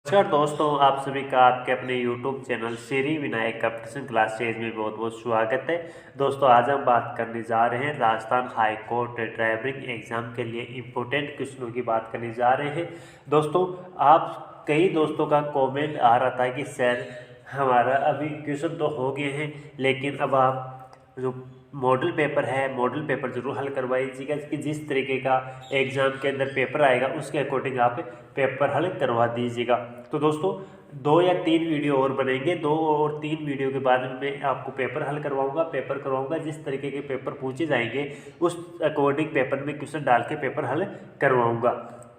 नमस्कार दोस्तों, आप सभी का आपके अपने YouTube channel Shri Vinayak competition classes में बहुत बहुत स्वागत है। दोस्तों, आज हम बात करने जा रहे हैं Rajasthan high court driving exam के लिए इम्पोर्टेंट क्वेश्चनों की बात करने जा रहे हैं। दोस्तों, आप कई दोस्तों का कमेंट आ रहा था कि सर हमारा अभी क्वेश्चन तो हो गए हैं, लेकिन अब आप जो मॉडल पेपर है मॉडल पेपर जरूर हल करवाइएगा कि जिस तरीके का एग्जाम के अंदर पेपर आएगा उसके अकॉर्डिंग आप पेपर हल करवा दीजिएगा। तो दोस्तों, 2 या 3 वीडियो और बनेंगे। 2 और 3 वीडियो के बाद में मैं आपको पेपर हल करवाऊंगा। जिस तरीके के पेपर पूछे जाएंगे उस अकॉर्डिंग पेपर में क्वेश्चन डाल के पेपर हल करवाऊंगा।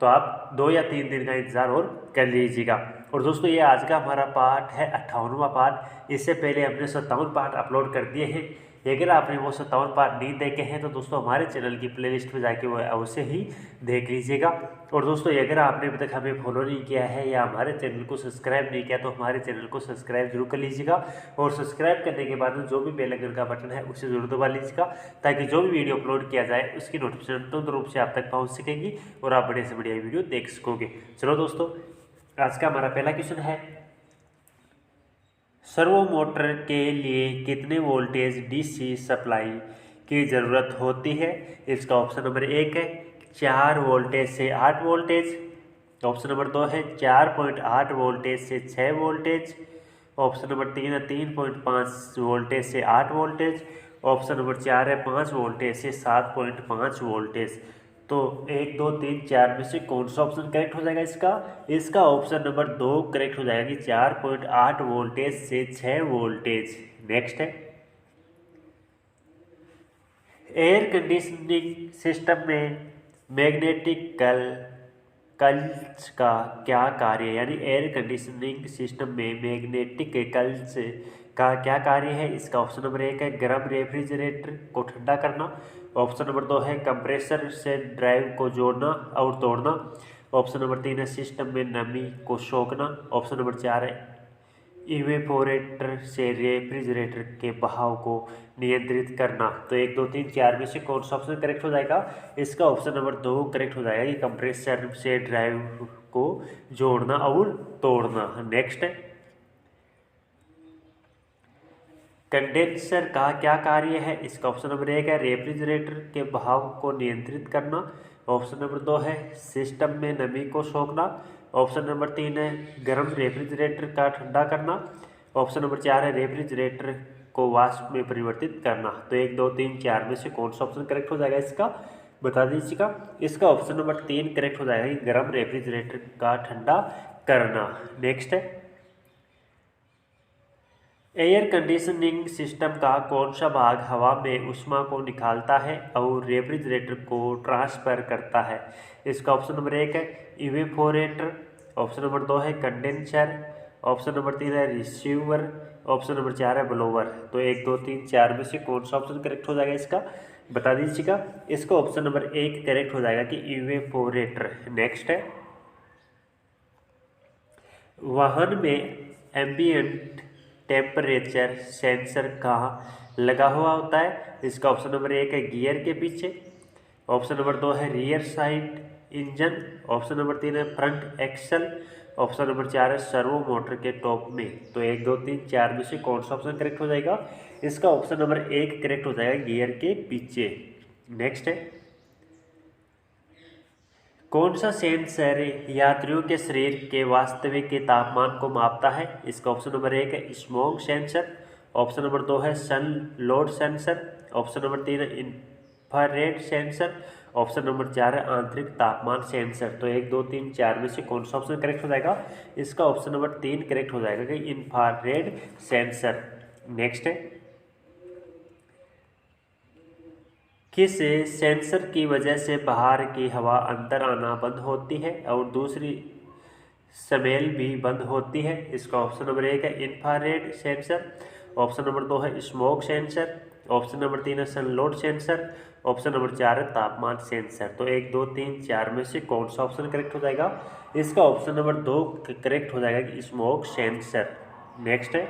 तो आप 2 या 3 दिन का इंतजार और कर लीजिएगा। और दोस्तों, ये आज का हमारा पार्ट है 58वां पार्ट। इससे पहले हमने 57 पार्ट अपलोड कर दिए हैं। अगर आपने वो 57 पार्ट नहीं देखे हैं तो दोस्तों हमारे चैनल की प्लेलिस्ट में जाके वो अवश्य ही देख लीजिएगा। और दोस्तों, अगर आपने अभी तक हमें फॉलो नहीं किया है या हमारे चैनल को सब्सक्राइब नहीं किया तो हमारे चैनल को सब्सक्राइब जरूर कर लीजिएगा। और सब्सक्राइब करने के बाद जो भी बेल आइकन का बटन है उसे जरूर दबा लीजिएगा, ताकि जो भी वीडियो अपलोड किया जाए उसकी नोटिफिकेशन तुरंत रूप से आप तक पहुँच सकेगी और आप बड़े से बढ़िया वीडियो देख सकोगे। चलो दोस्तों, आज का हमारा पहला क्वेश्चन है, सर्वो मोटर के लिए कितने वोल्टेज डीसी सप्लाई की ज़रूरत होती है? इसका ऑप्शन नंबर 1 है 4 वोल्टेज से 8 वोल्टेज। ऑप्शन नंबर 2 है 4.8 वोल्टेज से 6 वोल्टेज। ऑप्शन नंबर 3 है 3.5 वोल्टेज से 8 वोल्टेज। ऑप्शन नंबर 4 है 5 वोल्टेज से 7.5 वोल्टेज। तो 1, 2, 3, 4 में से कौन सा ऑप्शन करेक्ट हो जाएगा? इसका ऑप्शन नंबर 2 करेक्ट हो जाएगा कि 4.8 वोल्टेज से 6 वोल्टेज। नेक्स्ट है, एयर कंडीशनिंग सिस्टम में मैग्नेटिक कल्स का क्या कार्य है? यानी एयर कंडीशनिंग सिस्टम में मैग्नेटिक कल्स का क्या कार्य है? इसका ऑप्शन नंबर 1 है गर्म रेफ्रिजरेटर को ठंडा करना। ऑप्शन नंबर 2 है कंप्रेसर से ड्राइव को जोड़ना और तोड़ना। ऑप्शन नंबर 3 है सिस्टम में नमी को सोखना। ऑप्शन नंबर 4 है इवेपोरेटर से रेफ्रिजरेटर के बहाव को नियंत्रित करना। तो 1, 2, 3, 4 में से कौन सा ऑप्शन करेक्ट हो जाएगा? इसका ऑप्शन नंबर 2 करेक्ट हो जाएगा कि कंप्रेसर से ड्राइव को जोड़ना और तोड़ना। नेक्स्ट है, कंडेंसर का क्या कार्य है? इसका ऑप्शन नंबर 1 है रेफ्रिजरेटर के बहाव को नियंत्रित करना। ऑप्शन नंबर 2 है सिस्टम में नमी को सोखना। ऑप्शन नंबर 3 है गर्म रेफ्रिजरेटर का ठंडा करना। ऑप्शन नंबर 4 है रेफ्रिजरेटर को वाष्प में परिवर्तित करना। तो 1, 2, 3, 4 में से कौन सा ऑप्शन करेक्ट हो जाएगा? इसका बता दीजिएगा। इसका ऑप्शन नंबर 3 करेक्ट हो जाएगा कि गर्म रेफ्रिजरेटर का ठंडा करना। नेक्स्ट है, एयर कंडीशनिंग सिस्टम का कौन सा भाग हवा में ऊष्मा को निकालता है और रेफ्रिजरेटर को ट्रांसफर करता है? इसका ऑप्शन नंबर 1 है इवेपोरेटर। ऑप्शन नंबर 2 है कंडेंसर। ऑप्शन नंबर 3 है रिसीवर। ऑप्शन नंबर 4 है ब्लोवर। तो 1, 2, 3, 4 में से कौन सा ऑप्शन करेक्ट हो जाएगा? इसका बता दीजिएगा। इसका ऑप्शन नंबर 1 करेक्ट हो जाएगा कि इवेपोरेटर। नेक्स्ट है, वाहन में एम्बियंट टेम्परेचर सेंसर कहाँ लगा हुआ होता है? इसका ऑप्शन नंबर 1 है गियर के पीछे। ऑप्शन नंबर 2 है rear side engine. Option number 3 है फ्रंट एक्सल। ऑप्शन नंबर 4 है सर्वो मोटर के टॉप में। तो 1, 2, 3, 4 में से कौन सा ऑप्शन करेक्ट हो जाएगा? इसका ऑप्शन नंबर 1 करेक्ट हो जाएगा गियर के पीछे। नेक्स्ट है, कौन सा सेंसर यात्रियों के शरीर के वास्तविक के तापमान को मापता है? इसका ऑप्शन नंबर 1 है स्मोक सेंसर। ऑप्शन नंबर 2 है सन लोड सेंसर। ऑप्शन नंबर 3 है इंफ्रारेड सेंसर। ऑप्शन नंबर 4 है आंतरिक तापमान सेंसर। तो 1, 2, 3, 4 में से कौन सा ऑप्शन करेक्ट हो जाएगा? इसका ऑप्शन नंबर 3 करेक्ट हो जाएगा कि इंफ्रारेड सेंसर। नेक्स्ट है, किस सेंसर की वजह से बाहर की हवा अंदर आना बंद होती है और दूसरी स्मेल भी बंद होती है? इसका ऑप्शन नंबर 1 है इंफ्रारेड सेंसर। ऑप्शन नंबर 2 है स्मोक सेंसर। ऑप्शन नंबर 3 है सनलोड सेंसर। ऑप्शन नंबर 4 है तापमान सेंसर। तो 1, 2, 3, 4 में से कौन सा ऑप्शन करेक्ट हो जाएगा? इसका ऑप्शन नंबर 2 करेक्ट हो जाएगा कि स्मोक सेंसर। नेक्स्ट है,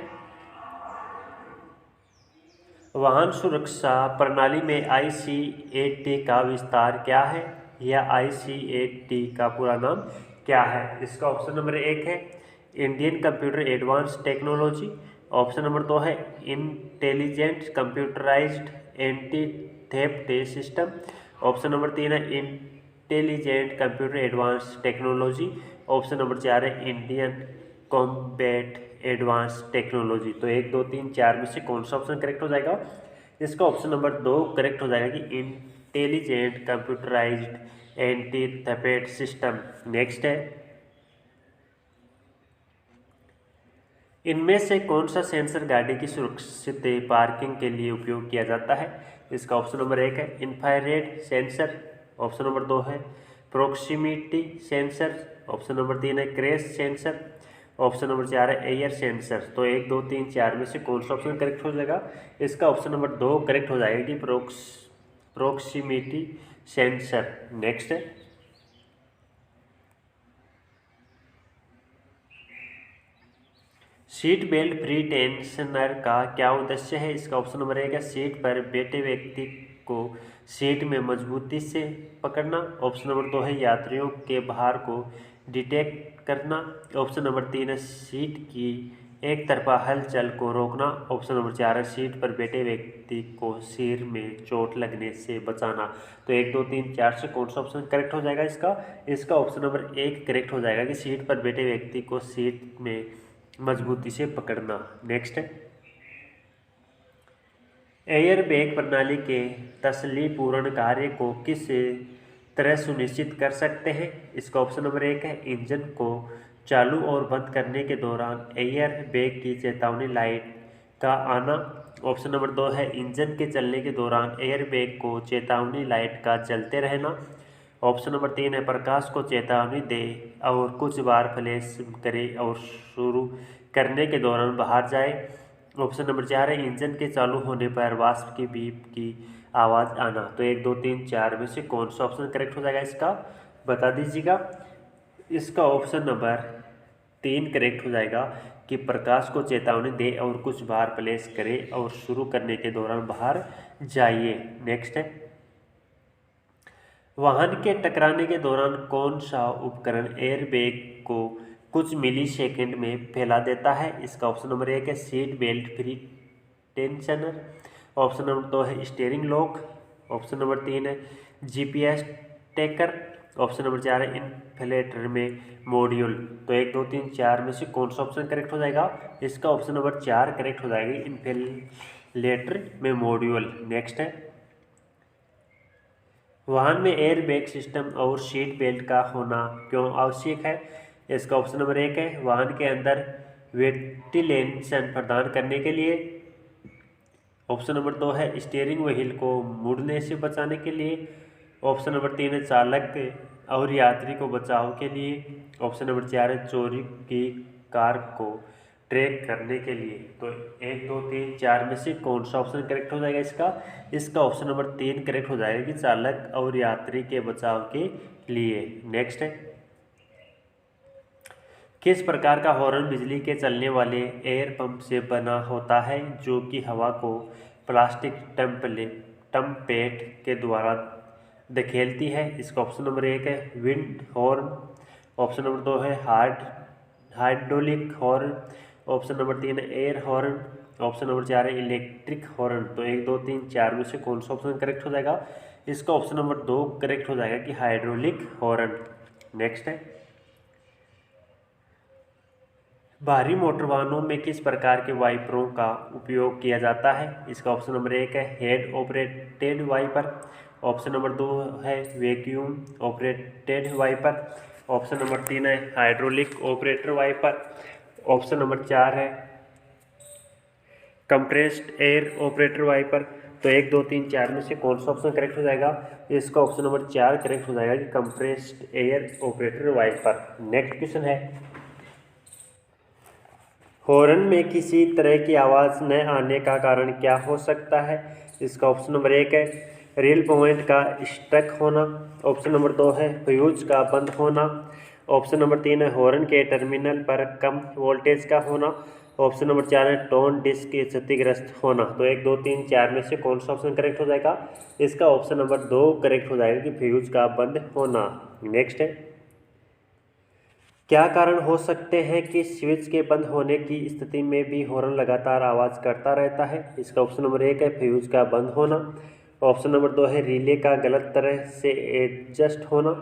वाहन सुरक्षा प्रणाली में ICAT का विस्तार क्या है? या ICAT का पूरा नाम क्या है? इसका ऑप्शन नंबर 1 है Indian computer advance technology. Option number 2 है intelligent computerised anti theft system. Option number 3 है intelligent computer advance technology. Option number 4 है इंडियन कॉम्बैट एडवांस टेक्नोलॉजी। तो 1, 2, 3, 4 में से कौन सा ऑप्शन करेक्ट हो जाएगा? इसका ऑप्शन नंबर 2 करेक्ट हो जाएगा कि intelligent computerised anti theft system. Next है, इनमें से कौन सा सेंसर गाड़ी की सुरक्षित पार्किंग के लिए उपयोग किया जाता है? इसका ऑप्शन नंबर 1 है इंफ्रारेड सेंसर। ऑप्शन नंबर 2 है प्रोक्सीमिटी सेंसर। ऑप्शन नंबर 3 है क्रैश सेंसर। ऑप्शन नंबर 4 है एयर सेंसर। तो 1, 2, 3, 4 में से कौन सा ऑप्शन करेक्ट हो जाएगा? इसका ऑप्शन नंबर 2 करेक्ट हो जाएगा कि प्रोक्सीमिटी सेंसर। नेक्स्ट है, सीट बेल्ट फ्री टेंशनर का क्या उद्देश्य है? इसका ऑप्शन नंबर 1 है सीट पर बैठे व्यक्ति को सीट में मजबूती से पकड़ना। ऑप्शन नंबर 2 है यात्रियों के भार को डिटेक्ट करना। ऑप्शन नंबर 3 है सीट की एक तरफा हलचल को रोकना। ऑप्शन नंबर 4 है सीट पर बैठे व्यक्ति को सिर में चोट लगने से बचाना। तो 1, 2, 3, 4 से कौन सा ऑप्शन करेक्ट हो जाएगा? इसका ऑप्शन नंबर 1 करेक्ट हो जाएगा कि सीट पर बैठे व्यक्ति को सीट में मजबूती से पकड़ना। नेक्स्ट है, एयर बैग प्रणाली के तसल्लीपूर्ण कार्य को किस तरह सुनिश्चित कर सकते हैं? इसका ऑप्शन नंबर 1 है इंजन को चालू और बंद करने के दौरान एयर बैग की चेतावनी लाइट का आना। ऑप्शन नंबर 2 है इंजन के चलने के दौरान एयर बैग को चेतावनी लाइट का जलते रहना। ऑप्शन नंबर 3 है प्रकाश को चेतावनी दे और कुछ बार फ्लैश करे और शुरू करने के दौरान बाहर जाए। ऑप्शन नंबर 4 है इंजन के चालू होने पर वाष्प की बीप की आवाज़ आना। तो 1, 2, 3, 4 में से कौन सा ऑप्शन करेक्ट हो जाएगा? इसका बता दीजिएगा। इसका ऑप्शन नंबर 3 करेक्ट हो जाएगा कि प्रकाश को चेतावनी दे और कुछ बार प्लेस करे और शुरू करने के दौरान बाहर जाइए। नेक्स्ट है, वाहन के टकराने के दौरान कौन सा उपकरण एयरबैग को कुछ मिलीसेकंड में फैला देता है? इसका ऑप्शन नंबर 1 है seat belt free tensioner. Option number 2 है स्टीयरिंग लॉक। ऑप्शन नंबर 3 है GPS टेकर। ऑप्शन नंबर 4 है इन्फ्लेटर में मॉड्यूल। तो 1, 2, 3, 4 में से कौन सा ऑप्शन करेक्ट हो जाएगा? इसका ऑप्शन नंबर 4 करेक्ट हो जाएगा इन्फ्लेटर में मॉड्यूल। नेक्स्ट है, वाहन में एयर बैग सिस्टम और सीट बेल्ट का होना क्यों आवश्यक है? इसका ऑप्शन नंबर 1 है वाहन के अंदर वेंटिलेशन प्रदान करने के लिए। ऑप्शन नंबर 2 है स्टीयरिंग व्हील को मुड़ने से बचाने के लिए। ऑप्शन नंबर 3 है चालक और यात्री को बचाव के लिए। ऑप्शन नंबर 4 है चोरी की कार को ट्रैक करने के लिए। तो 1, 2, 3, 4 में से कौन सा ऑप्शन करेक्ट हो जाएगा? इसका ऑप्शन नंबर 3 करेक्ट हो जाएगा कि चालक और यात्री के बचाव के लिए। नेक्स्ट है, किस प्रकार का हॉर्न बिजली के चलने वाले एयर पंप से बना होता है जो कि हवा को प्लास्टिक टम्पेट के द्वारा धकेलती है? इसका ऑप्शन नंबर 1 है विंड हॉर्न। ऑप्शन नंबर 2 है हाइड्रोलिक हॉर्न। ऑप्शन नंबर 3 है एयर हॉर्न। ऑप्शन नंबर 4 है इलेक्ट्रिक हॉर्न। तो 1, 2, 3, 4 में से कौन सा ऑप्शन करेक्ट हो जाएगा? इसका ऑप्शन नंबर 2 करेक्ट हो जाएगा कि हाइड्रोलिक हॉर्न। नेक्स्ट है, भारी मोटर वाहनों में किस प्रकार के वाइपरों का उपयोग किया जाता है? इसका ऑप्शन नंबर 1 है head operated wiper. Option number 2 है vacuum operated wiper. Option number 3 है hydraulic operator wiper. Option number 4 है कंप्रेस्ड एयर ऑपरेटर वाइपर। तो 1, 2, 3, 4 में से कौन सा ऑप्शन करेक्ट हो जाएगा? इसका ऑप्शन नंबर 4 करेक्ट हो जाएगा कि compressed air operator wiper. Next question है, हॉर्न में किसी तरह की आवाज़ न आने का कारण क्या हो सकता है? इसका ऑप्शन नंबर 1 है रेल पॉइंट का स्टक होना। ऑप्शन नंबर 2 है फ्यूज का बंद होना। ऑप्शन नंबर 3 है हॉर्न के टर्मिनल पर कम वोल्टेज का होना। ऑप्शन नंबर 4 है टोन डिस्क के क्षतिग्रस्त होना। तो 1, 2, 3, 4 में से कौन सा ऑप्शन करेक्ट हो जाएगा? इसका ऑप्शन नंबर 2 करेक्ट हो जाएगा कि फ्यूज का बंद होना। नेक्स्ट है, क्या कारण हो सकते हैं कि स्विच के बंद होने की स्थिति में भी हॉर्न लगातार आवाज़ करता रहता है? इसका ऑप्शन नंबर 1 है फ्यूज का बंद होना। ऑप्शन नंबर 2 है रिले का गलत तरह से एडजस्ट होना।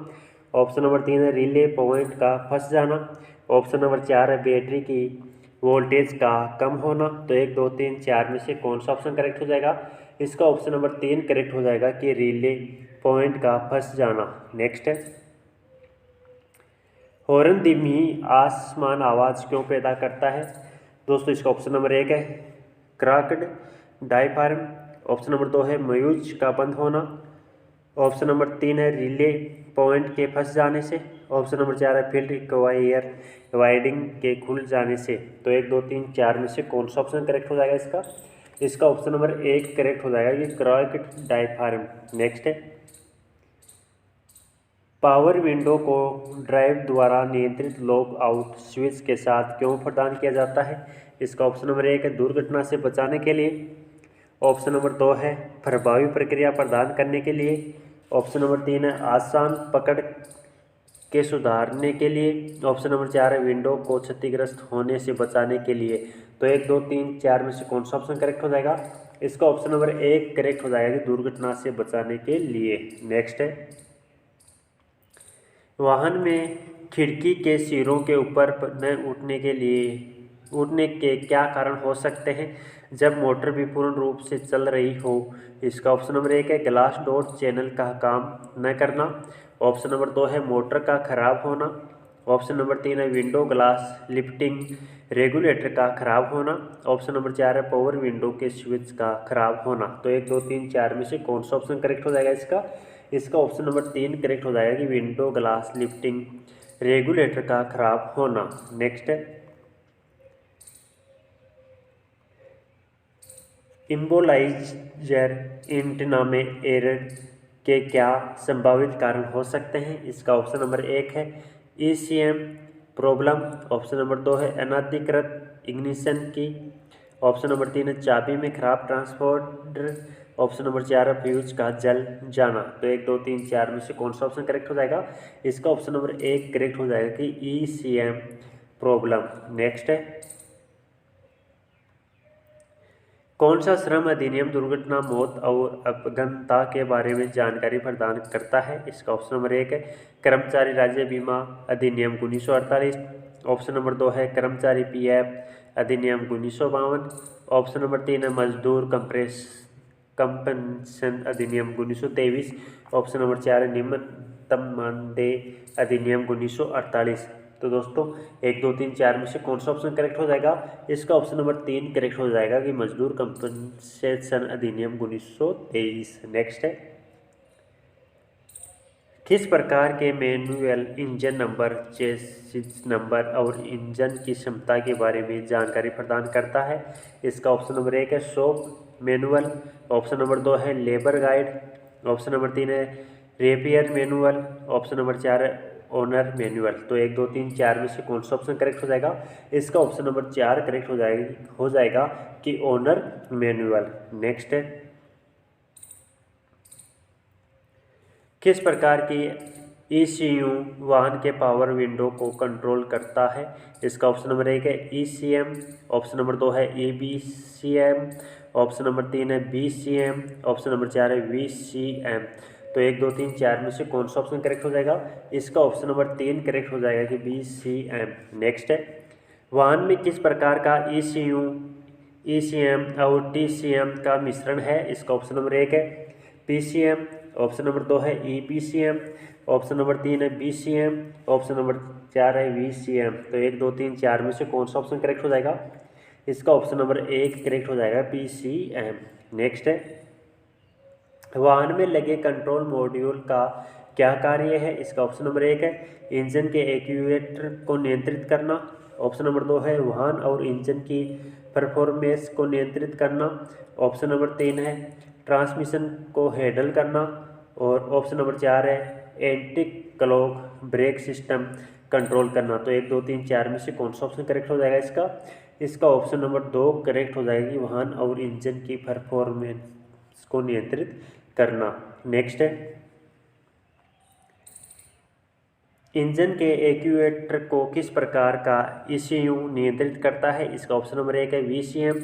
ऑप्शन नंबर 3 है रिले पॉइंट का फंस जाना। ऑप्शन नंबर 4 है बैटरी की वोल्टेज का कम होना। तो 1, 2, 3, 4 में से कौन सा ऑप्शन करेक्ट हो जाएगा? इसका ऑप्शन नंबर 3 करेक्ट हो जाएगा कि रिले पॉइंट का फंस जाना। नेक्स्ट है, हॉर्न धीमी आसमान आवाज़ क्यों पैदा करता है? दोस्तों इसका ऑप्शन नंबर 1 है क्रैक्ड डायफ्राम। ऑप्शन नंबर 2 है म्यूज का बंद होना। ऑप्शन नंबर 3 है रिले पॉइंट के फंस जाने से। ऑप्शन नंबर 4 है फील्ड इक्वायर वाइडिंग के खुल जाने से। तो 1, 2, 3, 4 में से कौन सा ऑप्शन करेक्ट हो जाएगा इसका? इसका ऑप्शन नंबर 1 करेक्ट हो जाएगा, ये क्रैक्ड डायफ्राम। नेक्स्ट है, पावर विंडो को ड्राइव द्वारा नियंत्रित लॉक आउट स्विच के साथ क्यों प्रदान किया जाता है? इसका ऑप्शन नंबर 1 है दुर्घटना से बचाने के लिए। ऑप्शन नंबर 2 है प्रभावी प्रक्रिया प्रदान करने के लिए। ऑप्शन नंबर 3 है आसान पकड़ के सुधारने के लिए। ऑप्शन नंबर 4 है विंडो को क्षतिग्रस्त होने से बचाने के लिए। तो 1, 2, 3, 4 में से कौन सा ऑप्शन करेक्ट हो जाएगा? इसका ऑप्शन नंबर 1 करेक्ट हो जाएगा, दुर्घटना से बचाने के लिए। नेक्स्ट है, वाहन में खिड़की के सिरों के ऊपर न उठने के क्या कारण हो सकते हैं जब मोटर भी पूर्ण रूप से चल रही हो? इसका ऑप्शन नंबर 1 है ग्लास डोर चैनल का काम न करना। ऑप्शन नंबर 2 है मोटर का खराब होना। ऑप्शन नंबर 3 है विंडो ग्लास लिफ्टिंग रेगुलेटर का खराब होना। ऑप्शन नंबर 4 है पावर विंडो के स्विच का खराब होना। तो 1, 2, 3, 4 में से कौन सा ऑप्शन करेक्ट हो जाएगा इसका? इसका ऑप्शन नंबर 3 करेक्ट हो जाएगा कि विंडो ग्लास लिफ्टिंग रेगुलेटर का खराब होना। नेक्स्ट है, इम्बोलाइजर एंटीना में एरर के क्या संभावित कारण हो सकते हैं? इसका ऑप्शन नंबर 1 है ECM प्रॉब्लम। ऑप्शन नंबर 2 है अनधिकृत इग्निशन की। ऑप्शन नंबर 3 है चाबी में खराब ट्रांसपोर्टर। ऑप्शन नंबर 4 है फ्यूज का जल जाना। तो 1, 2, 3, 4 में से कौन सा ऑप्शन करेक्ट हो जाएगा? इसका ऑप्शन नंबर 1 करेक्ट हो जाएगा कि ECM प्रॉब्लम। नेक्स्ट है, कौन सा श्रम अधिनियम दुर्घटना मौत और अपंगता के बारे में जानकारी प्रदान करता है? इसका ऑप्शन नंबर 1 है कर्मचारी राज्य बीमा अधिनियम 1948। ऑप्शन नंबर 2 है कर्मचारी PF अधिनियम 1952। ऑप्शन नंबर 3 है मजदूर कंपनसेशन अधिनियम 1923। ऑप्शन नंबर 4 है निम्नतम मानदेय अधिनियम 1948। तो दोस्तों 1, 2, 3, 4 में से कौन सा ऑप्शन करेक्ट हो जाएगा? इसका ऑप्शन नंबर 3 करेक्ट हो जाएगा कि मजदूर कंपनसेशन अधिनियम 1923। नेक्स्ट है, किस प्रकार के manual engine number chassis number और इंजन की क्षमता के बारे में जानकारी प्रदान करता है? इसका ऑप्शन नंबर 1 है शॉप मैनुअल। ऑप्शन नंबर 2 है लेबर गाइड। ऑप्शन नंबर 3 है रेपियर मैनुअल। ऑप्शन नंबर 4 है ओनर मैनुअल। तो 1, 2, 3, 4 में से कौन सा ऑप्शन करेक्ट हो जाएगा? इसका ऑप्शन नंबर 4 करेक्ट हो जाएगा कि ओनर मैनुअल। नेक्स्ट है, किस प्रकार की ECU वाहन के पावर विंडो को कंट्रोल करता है? इसका ऑप्शन नंबर 1 है ECM। ऑप्शन नंबर 2 है ABCM। ऑप्शन नंबर 3 है BCM। ऑप्शन नंबर 4 है VCM। तो 1, 2, 3, 4 में से कौन सा ऑप्शन करेक्ट हो जाएगा? इसका ऑप्शन नंबर 3 करेक्ट हो जाएगा कि BCM। नेक्स्ट है, वाहन में किस प्रकार का ECU ECM और TCM का मिश्रण है? इसका ऑप्शन नंबर 1 है PCM। ऑप्शन नंबर 2 है EPCM। ऑप्शन नंबर 3 है BCM। ऑप्शन नंबर 4 है VCM। तो 1, 2, 3, 4 में से कौन सा ऑप्शन करेक्ट हो जाएगा? इसका ऑप्शन नंबर 1 करेक्ट हो जाएगा PCM। नेक्स्ट है, वाहन में लगे कंट्रोल मॉड्यूल का क्या कार्य है? इसका ऑप्शन नंबर 1 है इंजन के एक्चुएटर को नियंत्रित करना। ऑप्शन नंबर 2 है वाहन और इंजन की परफॉर्मेंस को नियंत्रित करना। ऑप्शन नंबर 3 है ट्रांसमिशन को हैंडल करना। और ऑप्शन नंबर 4 है anti clock brake system control करना। तो 1, 2, 3, 4 में से कौन सा ऑप्शन करेक्ट हो जाएगा इसका? इसका ऑप्शन नंबर 2 करेक्ट हो जाएगी, वाहन और इंजन की परफॉर्मेंस को नियंत्रित करना। नेक्स्ट है, इंजन के एक्यूएटर को किस प्रकार का ECU नियंत्रित करता है? इसका ऑप्शन नंबर 1 है VCM,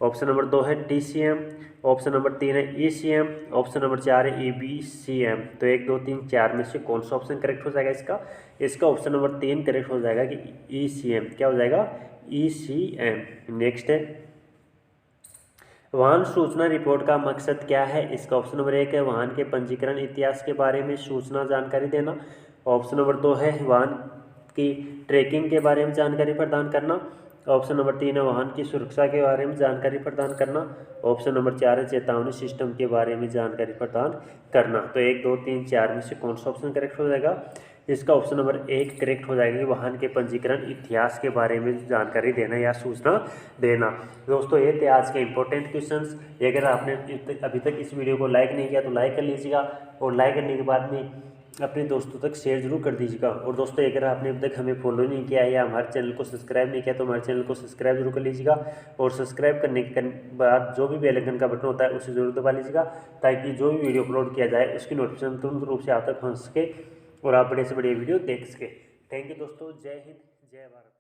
ऑप्शन नंबर 2 है TCM, ऑप्शन नंबर 3 है ECM, ऑप्शन नंबर 4 है EBCM। तो 1 2 3 4 में से कौन सा ऑप्शन करेक्ट हो जाएगा इसका ऑप्शन नंबर 3 करेक्ट हो जाएगा कि ECM। क्या हो जाएगा? ECM। नेक्स्ट है, वाहन सूचना रिपोर्ट का मकसद क्या है? इसका ऑप्शन नंबर 1 है वाहन के पंजीकरण इतिहास के बारे में सूचना जानकारी देना, ऑप्शन नंबर 2 है वाहन की ट्रैकिंग के बारे में जानकारी प्रदान करना, ऑप्शन नंबर 3 है वाहन की सुरक्षा के बारे में जानकारी प्रदान करना, ऑप्शन नंबर 4 है चेतावनी सिस्टम के बारे में जानकारी प्रदान करना। तो 1 2 3 4 में से कौन सा ऑप्शन करेक्ट हो जाएगा? इसका ऑप्शन नंबर 1 करेक्ट हो जाएगा कि वाहन के पंजीकरण इतिहास के बारे में जानकारी देना या सूचना देना। दोस्तों ये थे आज के इंपॉर्टेंट क्वेश्चंस। अगर आपने अभी तक इस वीडियो को लाइक नहीं किया तो लाइक कर लीजिएगा, और लाइक करने के बाद में अपने दोस्तों तक शेयर जरूर कर दीजिएगा। और दोस्तों अगर आपने अभी तक हमें फॉलो नहीं किया है या हमारे चैनल को सब्सक्राइब नहीं किया तो हमारे चैनल को सब्सक्राइब जरूर कर लीजिएगा, और सब्सक्राइब करने के बाद जो भी बेल आइकन का बटन होता है उसे जरूर दबा लीजिएगा, ताकि जो भी वीडियो अपलोड किया जाए उसकी नोटिफिकेशन तुरंत रूप से आप तक पहुँच सके और आप बड़े से बड़े वीडियो देख सके। थैंक यू दोस्तों, जय हिंद, जय भारत।